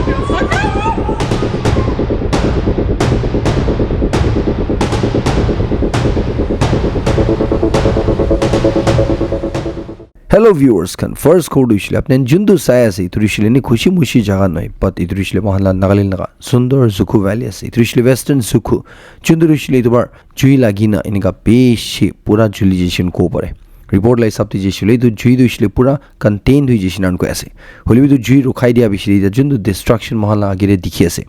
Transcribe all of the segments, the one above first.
Hello viewers kan first code isle apne jundu saya ase iturishile ni khushi mushi jaga noi but iturishile mahala nagalin laga sundar Zukhu Valley ase iturishile western Zukhu chundurishile itubar jui lagina inika beshi pura juliation ko pare report lai sabti jeshile itu jui du isle pura contained hui jeshinan ko ase holibi tu jui rukhai dia bishiri jundu destruction mahala agire dikhi ase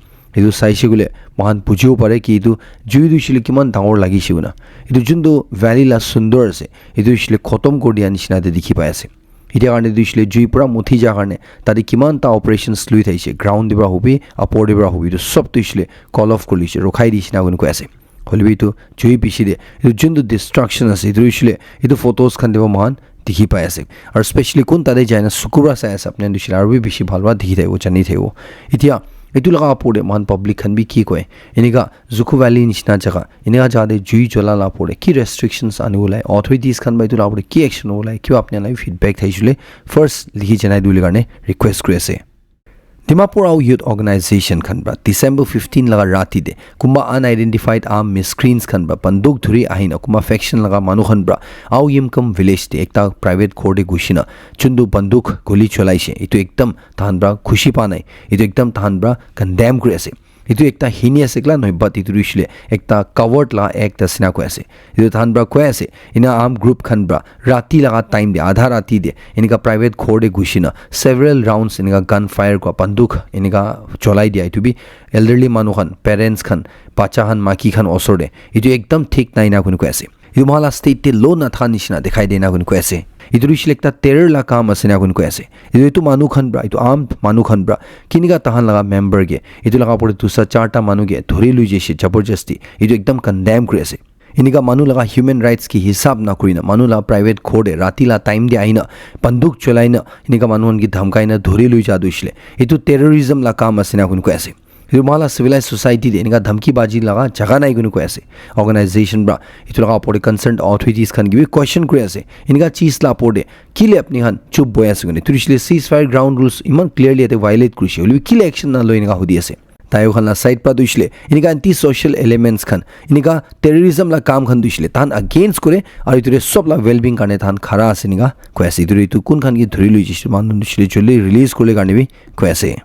itu saise gule mahan bujiu pare ki itu jui du isle kiman dangor lagise una itu jundu valley la sundar ase itu isle khotom kor dia nishina de dikhi pai ase ইতিয়া কাৰণে দিছিলে জুই পুৰা মুঠি যা কাৰণে তাতে কিমান তা অপাৰেশনছ লৈ থাইছে গ্ৰাউণ্ড দিবৰা হবি আপৰ দিবৰা হবি তো সব দিছিলে কল অফ কৰিছে ৰখাই দিছিনা কোন কৈ আছে হলিবি তো জুই পিছি দে এই যোনটো ডিস্ট্ৰাকচন আছে ইটো দিছিলে ইটো ফটোজ খান দিব মহান দেখি পাই আছে আৰু স্পেশালি কোন তাতে যায় না শুকুৰা চাই আছে আপুনি দিছিলে আৰু বেছি ভালবা দেখি থাকিব জানি থাকিব এতিয়া এটু লগা পড়ে মান পাবলিক খান বি কি কয় এনিকা Zukhu Valley নিচিনা জায়গা এনিকা যাতে জুই জ্বলালা পড়ে কি রেস্ট্রিকশনস আনি ওলাই অথরিটিজ খান বাই তুলা পড়ে কি অ্যাকশন ওলাই কি আপনি লাই ফিডব্যাক থাইছিলে ফার্স্ট লিখি জানাই দুলি কাৰণে ৰিকোয়েস্ট কৰি আছে Dimapur Au Youth Organization Khanba December 15 laga rati de kumba unidentified armed miscreants khanba banduk dhuri ahina kuma faction laga manu khanbra Au Yimkam village de ekta private court e gushina chundu banduk goli cholaise itu ekdam tahanbra khushi pa nai itu ekdam tahanbra condemn kuri ase itu ekta hinias ekla noi but itu rishle ekta covered la ekta sina ko ase itu tahanbra ko ase ina armed group khanbra rati laga time de adha rati de inika private court e gushina several rounds inika gunfire ko banduk inika cholai dia itu bi elderly manu khan parents khan bacha khan maki khan osorde itu ekdam thik nai na kun ko ase itu mala state te lo na thani sina dekhai de na kun ko ase itu rishlekta terror la kam asena kun ko ase itu manu khan bra itu armed manu khan bra kiniga tahan laga member ge itu laga pore dusa charta manu ge dhori lui jeshe jabarjasti itu ekdam condemn kuri ase inika manu laga human rights ki hisab na kurina manu la private court e rati la time de aina banduk cholaina inika manu ki dhamkaina dhori lui ja duisle itu terrorism la kam asena kun ko ase Mala civilized society de inika dhamki baji laga jaga nai gunu ko ase organization bra itu laga pore concerned authorities khan gibi question kuri ase inika cheese la pore kile apni han chup boy ase gune turishle ceasefire ground rules iman clearly ate violate kuri sholi kile action na lo inika hodi ase tayo khan la side pa duishle inika anti social elements khan inika terrorism la kam khan duishle tan against kore aru iture sob la well being kane tan khara ase inika ko ase itu kun khan ki dhori lui jishe man duishle jolly release kole karne bi ko ase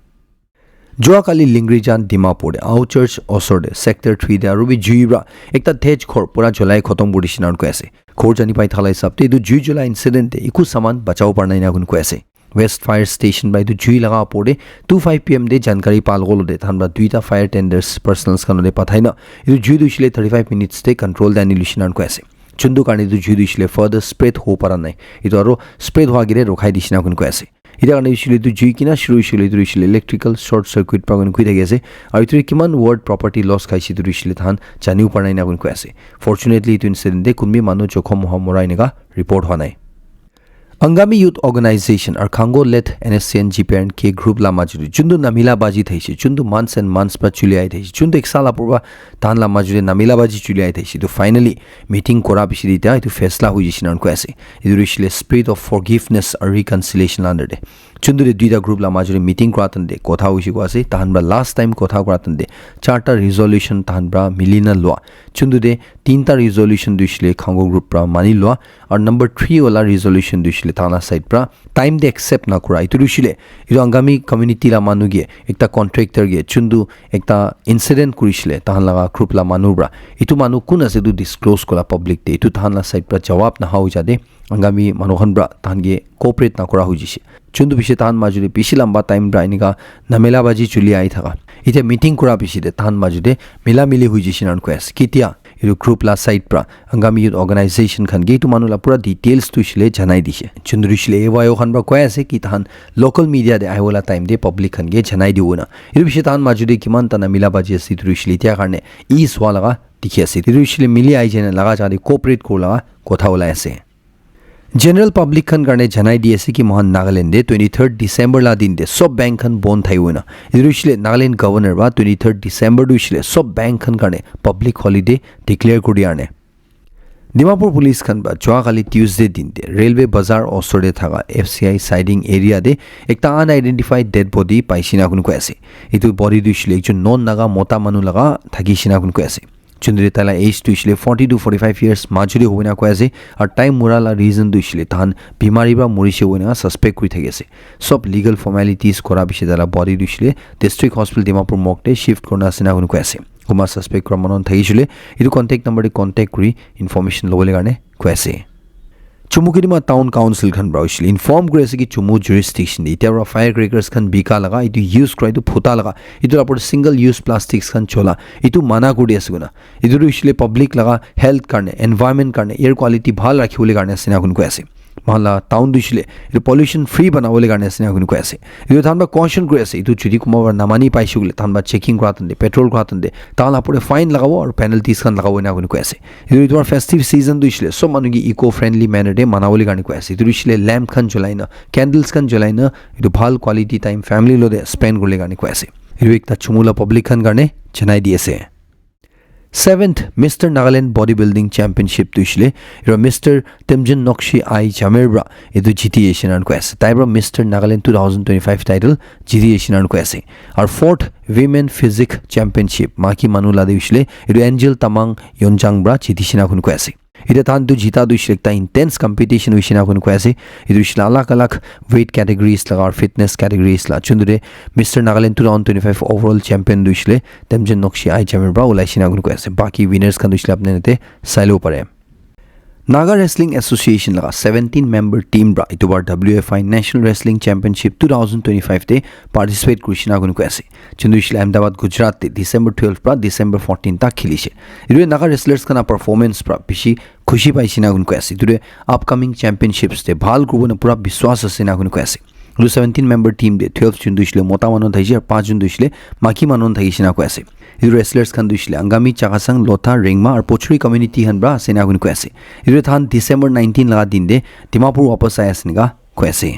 Joakali Lingrijan Dimapur Au Church Osorde Sector 3 de Ruby Juibra ekta tej khor pura jolai khotom budishinan ko ase khor jani pai thalai sabte du jui jola incident de iku saman bachao parnai na gun ko ase West Fire Station by du jui laga pore 2:05 pm de jankari palgolo de thanba duita fire tenders personals kanole pathaina idu jui dushile 35 minutes de control the annihilation ko ase chundu kani du jui dushile further spread ho paranai idu aro spread hoa gire rokhai dishina gun ko ase Ida কাৰণে ইছুলে তো জুই কিনা শুৰু ইছুলে তো ইছুলে ইলেক্ট্ৰিক্যাল short circuit pagan কুই থাকি আছে আৰু ইটো কিমান ওয়াৰ্ড প্ৰপাৰ্টি লস খাইছি তো ইছুলে থান জানিও পাৰাই না কোন কৈ আছে ফৰচুনেটলি ইটো ইনসিডেন্ট দে কোনবি মানুহ জখম মৰাই নেগা ৰিপোৰ্ট হোৱা নাই Angami Youth Organization or Khango led NSCN GPN K group la majuri jundu namila baji thaise jundu months and months pa chuli ai thaise jundu ek sala purba tan la majuri namila baji chuli ai thaise to finally meeting kora bishiri ta itu faisla hui jishinan ko ase idu rishile spirit of forgiveness or reconciliation under de jundu de duida group la majuri meeting koratan de kotha hoisi ko ase tahanbra last time kotha koratan de charta resolution tahanbra milina lwa jundu de tinta resolution duishile Khango group pra mani lwa or number 3 wala resolution duishile Thana side pra time de accept na kura itu rushile idu angami community la manu ge ekta contractor ge chundu ekta incident kurishile tahan laga group la manu bra itu manu kun ase du disclose kola public de itu tahan la side pra jawab na hau jade angami manu khan bra tahan ge cooperate na kura hujise chundu bishe tahan majuri bishi lamba time bra inika namela baji chuli ai thaga ite meeting kura bishi de tahan majude mila mili hujise nan ko ase kitia iru group la side pra Angami Youth Organization khan ge tu manula pura details tu shile janai dise chunduri shile ewayo khan ba koy ase ki tahan local media de aiwala time de public khan ge janai diuna iru bishe tahan majude kiman tana mila baji ase tu shile tia karne is wala ga dikhi ase iru shile mili ai jena laga jade cooperate kola kotha ola ase General public khan karne janai diase ki mohan Nagaland de 23rd December la din de sob bank khan bon thaiuna irushile Nagaland governor ba 23rd December dushile sob bank khan karne public holiday declare kori ane Dimapur police খান বা যোৱাকালি Tuesday দিনতে railway বজাৰ ওচৰতে থকা FCI siding এৰিয়াতে একটা unidentified dead body পাইছিনা কোন কৈ আছে এইটো বডি দুইছিলে একজন নন নাগা মতা মানুহ লগা থাকিছিনা কোন কৈ আছে চুন্দৰী তালা এজ দুইছিলে 40 to 45 ইয়াৰ্স মাজুৰি হবনা কৈ আছে আৰু টাইম মুৰালা ৰিজন দুইছিলে তান বিমাৰী বা মৰিছে হবনা সাসপেক্ট কৰি থাকি আছে সব লিগেল ফৰ্মালিটিজ কৰা পিছে তালা বডি দুইছিলে ডিস্ট্ৰিক্ট হস্পিটেল ডিমাপুৰ মকতে শিফট কৰনা আছে কোন কৈ আছে কুমাৰ সাসপেক্ট কৰা মনন থাকিছিলে এইটো কন্টেক্ট নম্বৰতে কন্টেক্ট কৰি ইনফৰমেশন ল'বলৈ কাৰণে কৈ আছে চুমুকিদিমা টাউন কাউন্সিল খান ব্ৰাউছিল ইনফৰ্ম কৰি আছে কি চুমু জুৰিসডিকশন ইতিয়াৰা ফায়াৰ ক্ৰেকাৰ্স খান বিকা লগা ইটো ইউজ কৰা ইটো ফুটা লগা ইটো আপৰ সিঙ্গল ইউজ প্লাষ্টিক্স খান চলা ইটো মানা কৰি আছে গুনা ইটো ইছলে পাব্লিক লগা হেলথ কাৰণে এনভায়ৰনমেন্ট কাৰণে এয়াৰ কোৱালিটি ভাল ৰাখিবলৈ কাৰণে আছে কোন কৈ আছে মহলা টাউন দিছিলে ইটো পলিউশন ফ্ৰী বনাবলৈ কাৰণে আছে কোন কৈ আছে ইটো থানবা কনশন কৰি আছে ইটো যদি কোনোবা নামানি পাইছে গুলে থানবা চেকিং কৰাতন্দে পেট্ৰল কৰাতন্দে তাল আপৰে ফাইন লাগাব আৰু পেনাল্টিজ খান লাগাব না কোন কৈ আছে ইটো ফেস্টিভ সিজন দিছিলে সব মানুহ কি ইকো ফ্ৰেন্ডলি মেনাৰতে মানাবলৈ কাৰণে কৈ আছে ইটো দিছিলে ল্যাম্প খান জ্বলাই না ক্যান্ডেলস খান জ্বলাই না ইটো ভাল কোৱালিটি টাইম ফ্যামিলি লদে স্পেন্ড কৰিবলৈ কাৰণে কৈ আছে ইটো একটা চুমুলা পাব্লিক খান কাৰণে জনাই দি আছে 7th Mr. Nagaland Bodybuilding Championship tuishle ero Mr. Temjin Nokshi Ai Jamerbra edu GTAtion an কৈ আছে তাইব্ৰা Mr. Nagaland 2025 title GTAtion an কৈ আছে আৰু 4th Women Physique Championship maki manula tuishle edu Angel Tamang Yonjangbra GTAtion an কৈ আছে এটা তান দু জিতা দুইছিলে একটা ইন্টেন্স কম্পিটিশন হইছিনা কোন কৈ আছে ইদু ইছলা আলাগ ওয়েট ক্যাটাগরিজ লাগা আর ফিটনেস ক্যাটাগরিজ লা চুন্দুরে মিস্টার নাগাল্যান্ড 2025 ওভারঅল চ্যাম্পিয়ন দুইছিলে তেমজেন নকশি আই জামেরবা ওলাইছিনা কোন কৈ আছে বাকি উইনার্স খান দুইছিলে আপনাতে চাইলো পারে Naga Wrestling Association laga 17 member team bra itubar WFI National Wrestling Championship 2025 te participate krishna gun ko ase chundu isle Ahmedabad Gujarat te December 12 pra December 14 ta khilise iru Naga wrestlers kana performance pra bishi khushi paisina gun ko ase iru upcoming championships te bhal krubona pura biswas ase na gun ko ase iru 17 member team de 12 chundu isle mota manon thaise ar 5 chundu isle maki manon thaisina ko ase idu wrestlers khan duisle angami chagasang lotha ringma ar pochuri community han bra sena gun ko ase idu than December 19 laga din de Dimapur wapas ayasniga ko ase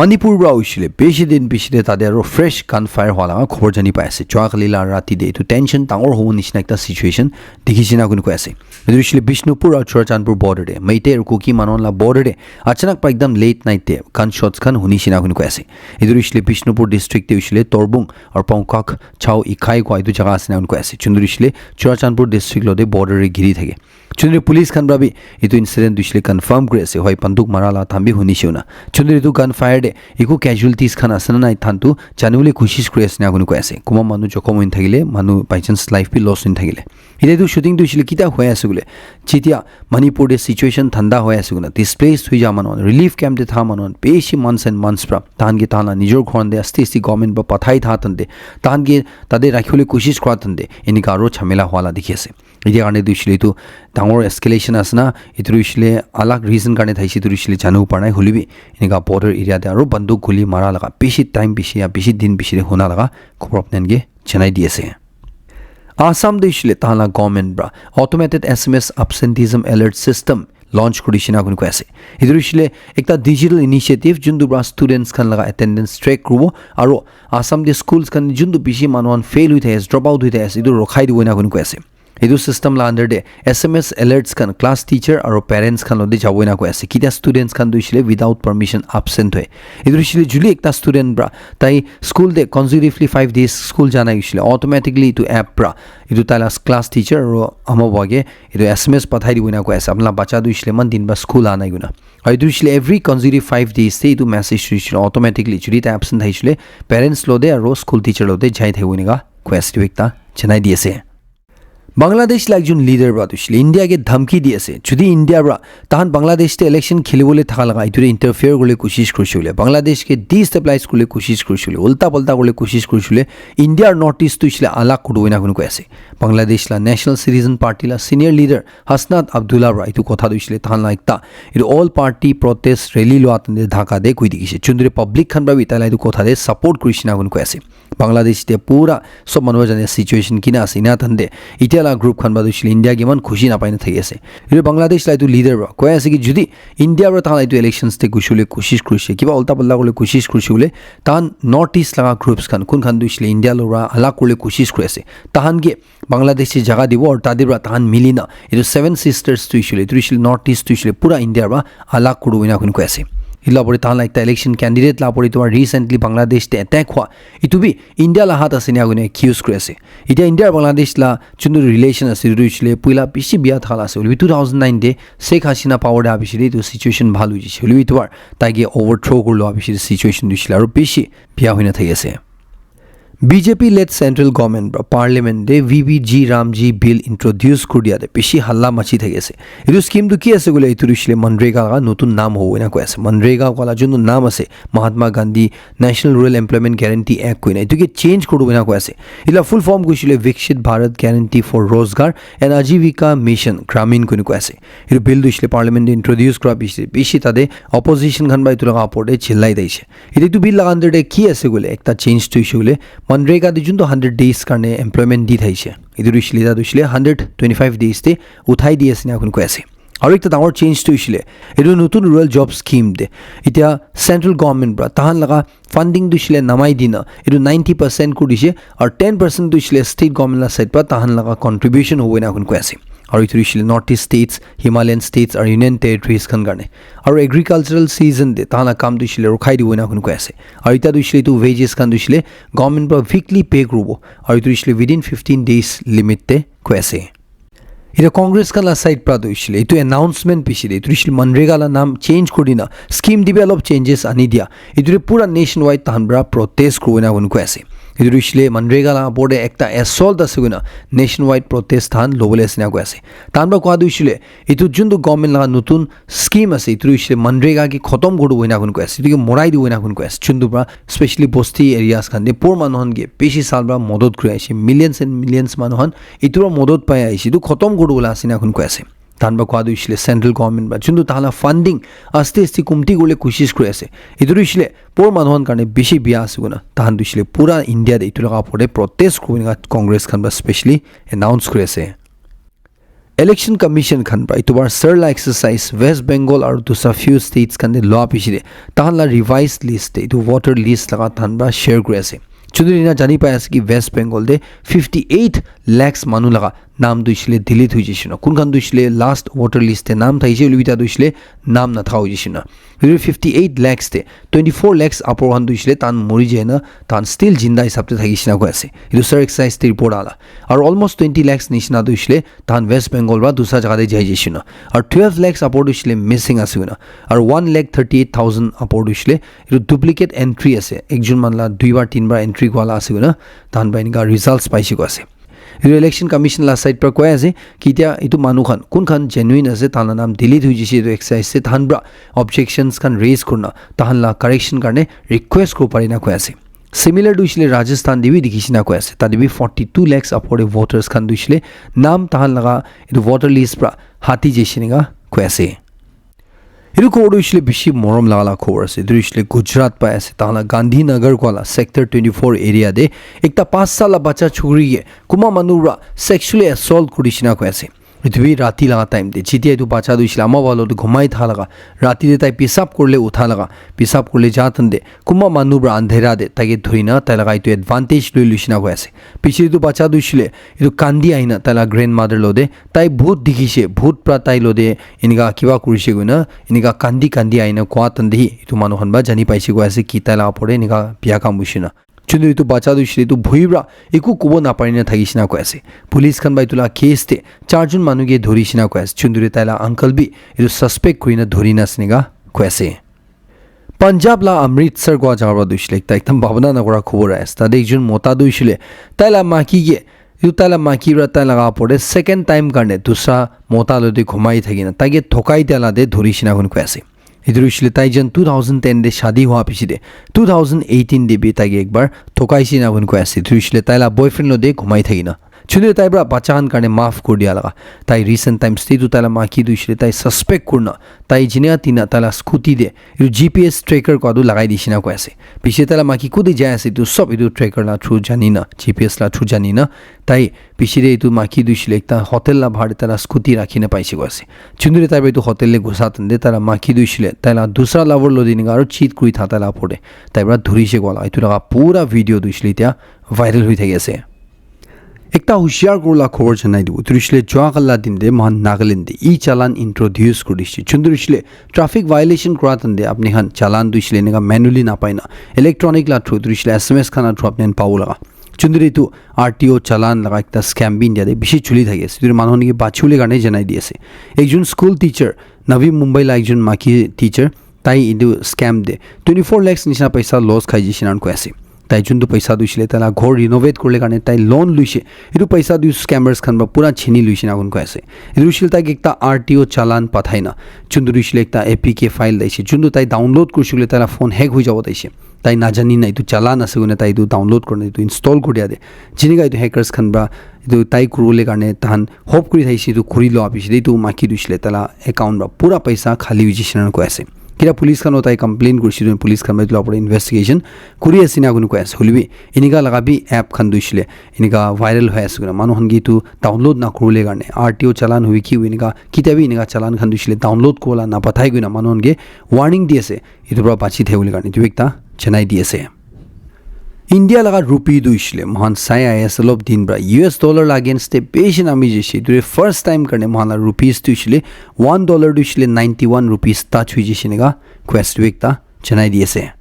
Manipur bra ushile beshi din bishide tade aro fresh gunfire hola khobor jani pai ase chwakhalila rati de to tension tangor hobo nishna ekta situation dikhisina gun ko ase idu ushile Bishnupur ar Churachandpur border de Meite ar Kuki manon la border de achanak pa ekdam late night te gunshots khan hunisina gun ko ase idu ushile Bishnupur district te ushile Torbung ar Pongkak Chau Ikhai ko idu jaga asina gun ko ase chundur ushile Churachandpur district lode border re giri thake chundur police khan brabi idu incident ushile confirm kore ase hoi panduk marala thambi hunisiona chundur idu gunfire ইকো casualties খান আছে না নাই থানটো জানিবলৈ কোশিশ কৰি আছে না কোন কৈ আছে কোমা মানুহ জখম হৈ থাকিলে মানুহ বাই চান্স লাইফ বি লস হৈ থাকিলে ইটো শুটিং দুইছিলে কিটা হৈ আছে গুলে যেতিয়া মণিপুৰ দে সিচুৱেচন ঠাণ্ডা হৈ আছে গুনা ডিসপ্লেস হৈ যা মানুহ ৰিলিফ ক্যাম্প দে থা মানুহ বেছি মান্থস এন্ড মান্থস প্ৰা তানগে তানা নিজৰ ঘৰ দে আস্তি গভৰ্নমেন্ট বা পঠাই থাতন্দে তানগে তাদে ৰাখিবলৈ কোশিশ কৰাতন্দে এনিকা আৰু ঝামেলা হোৱালা দেখি আছে এতিয়া কাৰণে দুইছিলে ইটো ডাঙৰ এস্কেলেশন আছে না ইটো দুইছিলে আলাগ ৰিজন কাৰণে থাইছে দুইছিলে জানো পাৰাই হলিবি এনিকা বৰ্ডাৰ এৰিয়াতে আৰু বন্দুক গুলি মাৰা লগা বেছি টাইম বেছি या বেছি দিন বেছি হোনা লগা খবৰ আপোনানগে জনাই দি আছে আসাম দিছিলে তালা government bra automated SMS absenteeism alert system launch কৰিছিনা কোন কৈ আছে ইটো দিছিলে একটা ডিজিটাল ইনিশিয়েটিভ যোনটো ব্ৰা ষ্টুডেন্টস খান লগা এটেন্ডেন্স ট্ৰেক কৰিব আৰু আসাম দি স্কুলস খান যোনটো বেছি মানুহন ফেইল হৈ থাকে ড্ৰপ আউট হৈ থাকে ইটো ৰখাই দিব না কোন কৈ আছে এটো সিস্টেম লা under De SMS alerts kan class teacher aro parents kan lodi jaboi na ko ase kita students kan duisile without permission absent hoy edu isile juli ekta student bra tai school de consecutively 5 days school jana isile automatically to app bra edu tala class teacher aro amo bage edu SMS pathai diboi na ko ase apna bacha duisile man din ba school anai guna edu isile every consecutive 5 days se edu message isile automatically juli ta absent haisile parents lode aro school teacher lode jai thai ga ko ase ekta janai diase Bangladesh একজন leader bra তুইছিলে ইন্ডিয়াকে ধমকি দিয়েছে যদি India bra তাহান বাংলাদেশতে election খেলিবলৈ থাকা লাগা ইটোরে interfere করলে কোশিশ কৰিছিলে বাংলাদেশকে ডিস্টেবিলাইজ কৰলে কোশিশ কৰিছিলে উল্টা পাল্টা কৰলে কোশিশ কৰিছিলে ইন্ডিয়ার নর্থ ইস্ট তুইছিলে আলাগ করবই না কোনো কৈ আছে বাংলাদেশ লা ন্যাশনাল সিটিজেন পার্টি লা সিনিয়র লিডার হাসনাত আব্দুল্লাহ ব্রা ইটো কথা তুইছিলে তাহান একটা ইটো অল পার্টি প্রটেস্ট রেলি লোয়াতে ঢাকা দে কই দিছে চুন্দুরে পাবলিক খান ব্রা ইতালা ইটো কথা দে সাপোর্ট কৰিছিনা কোনো কৈ আছে বাংলাদেশতে পুরা সব মানুষ জানে সিচুয়েশন কিনা আছে না থানদে ইটা la group khan ba dushile India ge man khushi na paina thagi ase iru Bangladesh la itu leader ba koi ase ki jodi India ra ta la itu elections te gushule koshish kurise kiba ulta palla kole koshish kurise ule tan north east la groups khan kun khan dushile India lo ra ala kole koshish kurise tahan ge Bangladesh se jaga dibo or tadir ra tahan milina itu seven sisters tu ishile north east tu ishile pura India ra ala kudu ina kun ko ase ila pore tan la ekta election candidate la pore tomar recently Bangladesh te attack hua itu bi India la hat ase ne agune accuse kore ase ita India Bangladesh la chundu relation ase ruchile puila bishi biya thala ase uli 2009 de Sheikh Hasina power da bishiri to situation bhalu jise uli tobar taige overthrow korlo bishiri situation dishila aru bishi biya hoina thai ase BJP led central government bra parliament de VBG Ramji bill introduce kurdia de bishi halla machi thai ase edu scheme du ki ase gole itu rishile Manrega ga notun naam ho ina ko ase Manrega wala junu naam ase Mahatma Gandhi National Rural Employment Guarantee Act ko ina itu ke change kodu ina ko ase ila full form gushile Vikshit Bharat Guarantee for Rozgar and Ajivika Mission Gramin ko ase edu bill du ishile parliament de introduce kora bishi tade opposition khan bai tulaga apode chillai daise edu bill la under de ki ase gole ekta change tu ishule Manrega de junto 100 days karne employment di thaise idur ishile da dushile 125 days te uthai di asina kun ko ase aru ekta dangor change to ishile edu notun rural job scheme de itia central government bra tahan laga funding dushile namai dina edu 90% ku dise aur 10% dushile state government la side pa tahan laga contribution hoina kun ko ase aru itu ishile northeast states Himalayan states or union territories kan garne aru agricultural season de tana kam dushile rukhai di hoina kun ko ase aru ita dushile tu wages kan dushile government pa weekly pay grobo aru itu ishile within 15 days limit te ko ase ida Congress kan la side pra dushile itu announcement pishile itu ishile Manrega la naam change kodina scheme develop changes ani dia itu pura nationwide tanbra protest koina kun ko ase itu ishile Manrega la board ekta assault asuguna nationwide protest than lobole asina ko ase tanbra ko adu ishile itu jundu government la nutun scheme ase itu ishile Manrega ki khotom godu hoina kun ko ase itu morai di hoina kun ko ase jundu bra especially bosti areas kan de por manuhan ge beshi sal bra modod kure ase millions and millions manuhan itu modod pai ase itu khotom godu la asina kun ko ase tanba ko adu ishile central government ba jundu tala funding aste kumti gole koshish kure ase idur ishile por manuhan karne bishi biya asuguna tahan ishile pura India de itulaga pore protest kuinga Congress kan ba specially announce kure ase election commission khan ba itubar sirla exercise West Bengal aru dusa few states kan de law pishire tahan la revised list itu voter list laga tan ba share kure ase chudrina jani pai ase ki West Bengal de 58 lakhs manu laga नाम दुइसले delete hui jishina kun kan duisle last voter list te naam thaise ulita duisle naam na thau jishina 58 lakhs te 24 lakhs upper han duisle tan mori jena tan still jinda hisab te thagishina ko ase idu sir exercise te report ala ar almost 20 lakhs nishina duisle tan West Bengal ba dusra jaga de jai jishina ar 12 lakhs upper duisle missing asuna ar 1,38,000 upper duisle idu duplicate entry ase ekjon manla dui bar tin bar entry wala asuna tan ba inika results paisi ko ase election commission la side par ko ase kitia itu manu khan kun khan genuine ase tana naam delete hui jise to exercise se than bra objections kan raise kurna tahan la correction karne request ko parina ko ase similar duisle Rajasthan devi dikhishina ko ase ta devi 42 lakhs upward voters kan duisle naam tahan laga itu voter list pra hati jeshinga ko ase iru ko duisle bishi morom lagala khobor ase duisle Gujarat pa ase tala Gandhinagar kola sector 24 area de ekta 5 sala bacha chhuri ge kuma manura sexually assault kurishina ko ase इतवी राती लगा time दे चितिया तो बाचा दो इस्लामा वालों तो घुमाई था लगा राती दे ताई पिसाब कोले उठा लगा पिसाब कोले जातन दे कुम्मा मानुब्रा अंधेरा दे ताकि धुरीना तलगाई तो एडवांटेज लो लुशिना को ऐसे पिछले तो बाचा दो इसले इतो कांदी आईना तला ग्रैंड मदर लो दे ताई भूत दिखिशे भूत प्राताई लो दे इनका किवा कुरिशे गुना इनका कांदी कांदी आईना कुआतन दे इतो मानो हनबा जानी पाइसे को ऐसे की तला पड़े इनका पिया का मुशिना chundu tu bacha du shri tu bhuibra iku kubo na parina thagishina ko ase police kan bai tula case te charjun manu ge dhorishina ko ase chundu re taila uncle bi itu suspect koina dhorina snega ko ase Punjab la Amritsar go jawra du shri ekta ekdam bhavana na gora khobor ase ta dekjun mota du shri taila maki ge itu taila maki ra taila ga pore second time karne dusra mota lo de ghumai thagina tage thokai tala de dhorishina ko ase इधर इसलिए ताइजन 2010 दे शादी हुआ पिछे दे 2018 दे भी ताकि एक बार थोकाई सी ना उनको ऐसे इधर इसलिए ताइला बॉयफ्रेंड लो दे घुमाई थी ना chundre tai bra bachahan karne maaf kor dia laga tai recent times te tu tala maki duishile tai suspect kurna tai jinia tina tala scooty de iru GPS tracker ko adu lagai dishina ko ase pishe tala maki kudi jai ase tu sob idu tracker la through janina GPS la through janina tai pishire itu maki duishile ekta hotel la bhar tala scooty rakhina paise ko ase chundre tai itu hotel le gusatan de tala maki duishile tala dusra lover lo dini garu cheat kuri tha tala pore tai bra dhuri se gola itu laga pura video duishile tia viral hui thage ase ekta hushiyar gorla khobor janai dibu turishle joa kala din de man Nagaland de e chalan introduce korishi chundrishle traffic violation koratan de apni han chalan duishle nega manually na paina electronic la through turishle SMS khana through apnen paula chundri tu RTO chalan laga ekta scam bin dia de bishi chuli thage ase tur manhoni ke bachule garne janai diase ekjon school teacher Navi Mumbai la ekjon maki teacher tai idu scam de 24 lakhs nisna paisa loss khai jishinan ko ase tai jundu paisa duishile tala ghor renovate korle karne tai loan luise idu paisa du scammers khan ba pura chini luise na gun ko ase idu shil ta ekta RTO chalan pathaina jundu duishile ekta APK file daise jundu tai download kurshile tala phone hack hoi jabo daise tai na jani na itu chalan ase gune tai idu download korne itu install koriya de jiniga itu hackers khan ba idu tai kurule karne tan hope kuri thaise idu khuri lo apise itu maki duishile tala account ba pura paisa khali ujishinan ko ase kira police kan hotai complain kurshidun police kan baitlo apore investigation kuri asina gun ko as hulbi iniga lagabi app khan duishle iniga viral hoy asuguna manu hangi tu download na kurule garne RTO chalan hui ki iniga kitabi iniga chalan khan duishle download kola na pathai guna manu hange warning diase itu bra bachi theuli garne tu ekta chanai diase India laga rupee duishle mohan sai ISL of din bra US dollar against the patient ami jeshi dure first time karne mohan la rupees duishle $1 duishle 91 rupees touch hui jeshi nega quest week ta chanai diase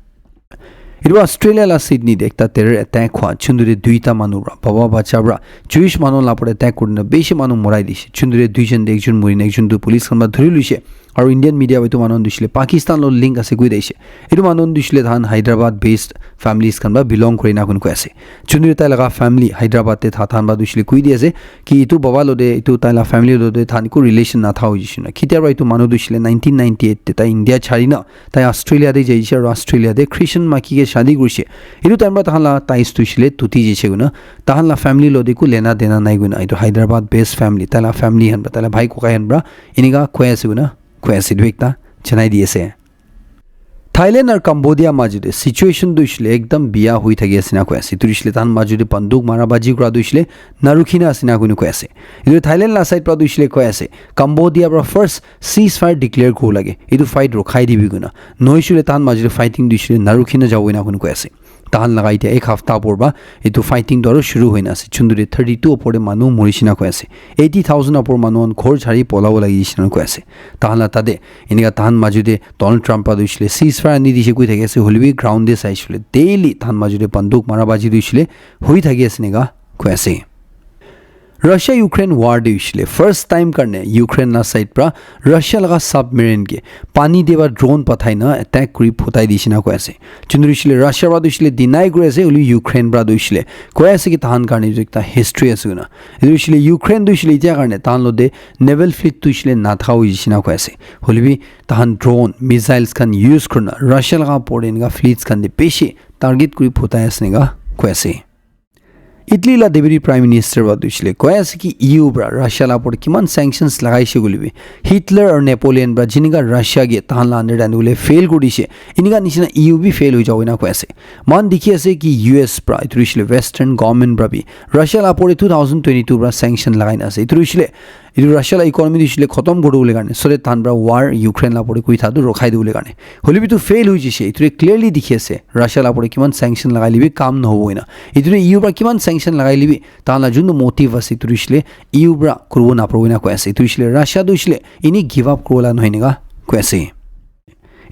Iru Australia la Sydney de ekta terror attack khwa chundure duita manu bra baba bacha bra Jewish manu la pore attack kurna beshi manu morai dishi chundure duijon de ekjon murin ekjon du police khan ba dhuri luise aru Indian media baitu manon dishile Pakistan lo link ase gui deise iru manon dishile than Hyderabad based families kan ba belong kori na kun ko ase chundure ta laga family Hyderabad te tha than ba dishile kui di ase ki itu baba lo de itu ta la family lo de than ko relation na tha hojishina kitia ba itu manu dishile 1998 te ta India chharina ta Australia de jaise aru Australia de Christian maki ke shadi gurise iru time ta la ta dishile tuti jeche guna ta la family lo de ku lena dena nai guna itu Hyderabad based family ta la family han ba ta la bhai ko kai han bra iniga ko ase guna Kwesi duikta chanai diase Thailand और Cambodia majude situation duishle ekdam biya hui thagi asina ko ase turishle tan majude panduk marabaji kura duishle narukhina asina kunu ko ase idu Thailand la side pra duishle ko ase Cambodia pra first ceasefire declare ko lage idu fight rokhai dibi guna noishule tan majude fighting duishle narukhina jawina kunu ko ase tahan lagai te ek hafta porba itu fighting doro shuru hoina ase chundure 32 opore manu morishina ko ase 80000 opor manu on khor chhari polawo lagi jisina ko ase tahan la tade iniga tahan majude Donald Trump pa duishle ceasefire ni dishe koi thage ase holbi ground de saishule daily tahan majude panduk marabaji duishle hoi thage ase nega ko ase Russia Ukraine war duishle first time karne Ukraine na side pra Russia laga submarine ke pani deba drone pathaina attack kuri photai disina ko ase chundrishle Russia ba duishle deny kore ase uli Ukraine bra duishle ko ase ki tahan karne ekta history asuna duishle Ukraine duishle ja karne tan lo de naval fleet duishle na thau disina ko ase holbi tahan drone missiles kan use kurna Russia laga pore nga fleets kan de peshi target kuri photai asnega ko ase Italy la deputy prime minister ba duishle ko ase ki EU bra Russia la por kiman sanctions lagai se gulibi Hitler or Napoleon bra jiniga Russia ge tahan la understand gule fail gudise iniga nisina EU bi fail hoi jawina ko ase man dikhi ase ki US bra duishle western government bra bi Russia la por 2022 bra sanction lagai na ase duishle idu Russia la economy duishle khatam godu bole garne sore tan bra war Ukraine la por koi thadu rokhai du bole garne holibi tu fail hoi jise iture clearly dikhi ase Russia la por kiman sanction lagai libi kam na hoina idune EU bra kiman sanction lagai libi tala jundu motive ase turishle EU bra kurbo na proina ko ase turishle Russia duishle ini give up kola nohinega ko ase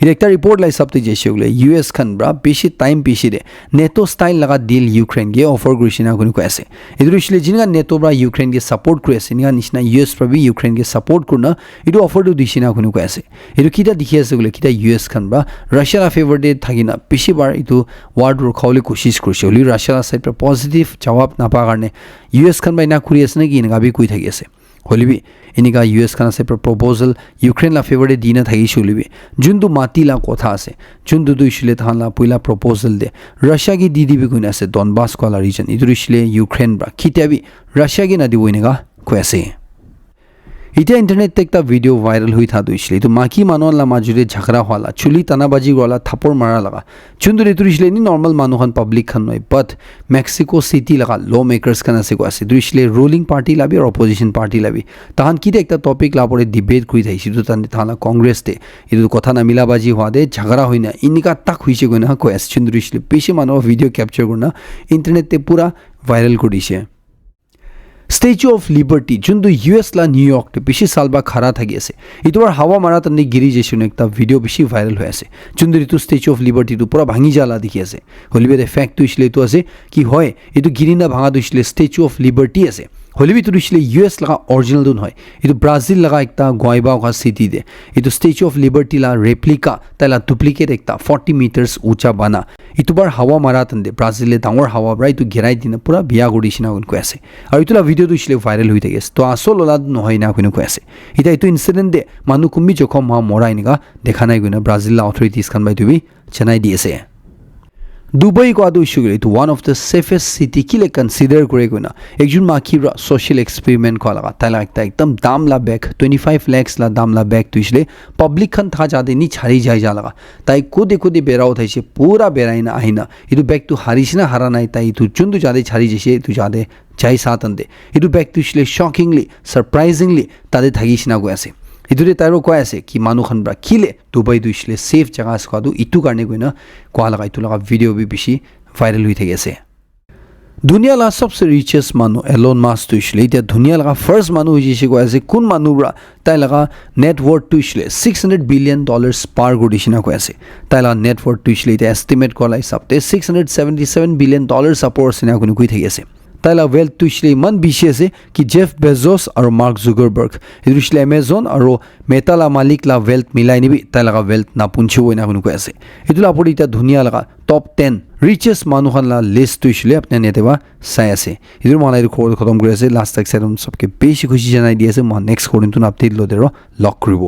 Director report lai sabte jeshegle US khan bra beshi time beshi de NATO style laga deal Ukraine ge offer grishina kunu ko ase idrishle jinga NATO bra Ukraine ge support kure ase ninga nishna US bra bi Ukraine ge support kurna idu offer du dishina kunu ko ase idu kita dikhi ase gule kita US khan bra Russia la favor de thagina beshi bar itu war dur khawle koshish kurse oli Russia la side pra positive jawab na pa garne US khan bai na kuri ase na gi nga bi koi thagi ase হলিবি এনেকা US খান আছে proposal Ukraine লা ফেভাৰে দিনা থাকিছে হলিবি যোনটো মাতিলা কথা আছে যোনটো দুইছিলে তাহালা পইলা proposal দে ৰাছিয়াকে দি দিবি কোন আছে ডনবাছ কলা ৰিজন ইদুৰিছিলে ইউক্ৰেইন বা খিতাবি ৰাছিয়াকে না দিব এনেকা কৈ আছে ইতিয়া ইন্টারনেট একটা ভিডিও ভাইরাল হয়ে থা দুইছিলে তো মাকি মানুষলা মাজুরে ঝগড়া হওয়ালা চুলি টানাবাজি গলা থাপড় মারা লাগা চুন্দুর তুরিছিলে নি নর্মাল মানুষখান পাবলিক খান নয় বাট মেক্সিকো সিটি লাগা ল মেকার্স খান আছে আছে দুইছিলে রুলিং পার্টি লাবি আর অপোজিশন পার্টি লাবি তাহান কিতে একটা টপিক লাপরে ডিবেট করি থাইছি তো তাহলে কংগ্রেস দে ಇದು কথা না মিলাবাজি হওয়া দে ঝগড়া হয় না ইনিকা তাক হইছে গই না কয় আছে চুন্দুরিছিলে বেশি মানুষ ভিডিও ক্যাপচার করনা ইন্টারনেটে পুরা ভাইরাল করিছে স্ট্যাচু অফ লিবার্টি যোনটো US লা নিউয়ৰ্কতে বেছি সাল বা খাৰা থাকি আছে ইটোৰ হাৱা মাৰা তন্নি গিৰি যেছুন একটা ভিডিও বেছি ভাইৰাল হৈ আছে যোনটো ইটো স্ট্যাচু অফ লিবাৰ্টিটো পুৰা ভাঙি जाला দেখি আছে হলিবে ফ্যাক্ট তুইছিলে ইটো আছে কি হয় ইটো গিৰি না ভাঙা দুইছিলে স্ট্যাচু অফ লিবাৰ্টি আছে হলিবি তুইছিলে US লাগা অৰিজিনাল দুন হয় ইটো ব্ৰাজিল লাগা একটা গয়বা ওখা সিটি দে ইটো স্ট্যাচু অফ লিবাৰ্টি লা ৰেপ্লিকা তাইলা ডুপ্লিকেট একটা 40 মিটাৰছ উঁচা বানা ইটোবাৰ হাৱা মাৰা তন্দে ব্ৰাজিলে ডাঙৰ হাৱা ব্ৰাই ইটো ঘেৰাই দিনা পুৰা বিয়া কৰিছিনা কৈ আছে আৰু ইটোলা ভিডিও দুইছিলে ভাইরাল হৈ থাকে তো আসল ওলাদ নহয় না কোনে কৈ আছে এটা ইটো ইনসিডেন্ট দে মানুহ কুমি জখম মা মৰাই নিকা দেখা নাই গইনা ব্ৰাজিল অথৰিটিজ খান বাই তুবি চেনাই দি আছে দুবাই কোৱা দুইছিলে ইটো ওয়ান অফ দ্য সেফেস্ট সিটি কিলে কনসিডাৰ কৰে গইনা একজন মাকিৰা সোশ্যাল এক্সপেৰিমেন্ট কোৱা লাগা তাইলা একটা একদম দাম লা বেগ 25 lakhs লা দাম লা বেগ তুইছিলে পাবলিক খান থা যাদে নি ছাড়ি যায় যা লাগা তাই কোদে কোদে বেৰাও থাইছে পুৰা বেৰাইনা আহিনা ইটো বেগ তু হারিছিনা হারা নাই তাই ইটো চুন্দু যাদে ছাড়ি যেছে তু যাদে যাই সাতন্দে ইটো বেগ তুইছিলে শকিংলি সারপ্রাইজিংলি তাদে থাকিছিনা গৈ আছে ইটোৰে তাইৰো কৈ আছে কি মানুহখন ব্ৰা কিলে দুবাই দুইছিলে সেফ জাগা স্কোৱাদু ইটো কাৰণে গইনা কোৱা লগা ইটো লগা ভিডিও বি বেছি ভাইরাল হৈ থাকি আছে দুনিয়া লা সবসে রিচেস্ট মানুষ এলন মাস্ক তুইছিলে এটা দুনিয়া লাগা ফার্স্ট মানুষ হইছে কৈ আছে কোন মানুহরা তাই লাগা নেটওয়ার্থ তুইছিলে $600 billion পার গডিছিনা কৈ আছে তাই লাগা নেটওয়ার্থ তুইছিলে এটা এস্টিমেট কলা হিসাবতে $677 billion সাপোর সিনা কোন কই থাকি আছে তাইলা ওয়েলথ তুইছিলে ইমান বেছি আছে কি জেফ বেজোস আৰু মাৰ্ক জুগাৰবাৰ্গ ইদুছিলে এমাজন আৰু মেটালা মালিক লা ওয়েলথ মিলাই নিবি তাই লাগা ওয়েলথ না পুঞ্চিও না কোন কৈ আছে ইদুলা আপনি এটা দুনিয়া লাগা টপ 10 richest মানুহখন লা লিস্ট তুইছিলে আপনি নেতেবা চাই আছে ইদুৰ মানাই খবৰ খতম কৰি আছে লাষ্ট টাইম সবকে বেছি খুশি জানাই দি আছে মই নেক্সট কৰিম তুন আপডেট লদেৰ লক কৰিব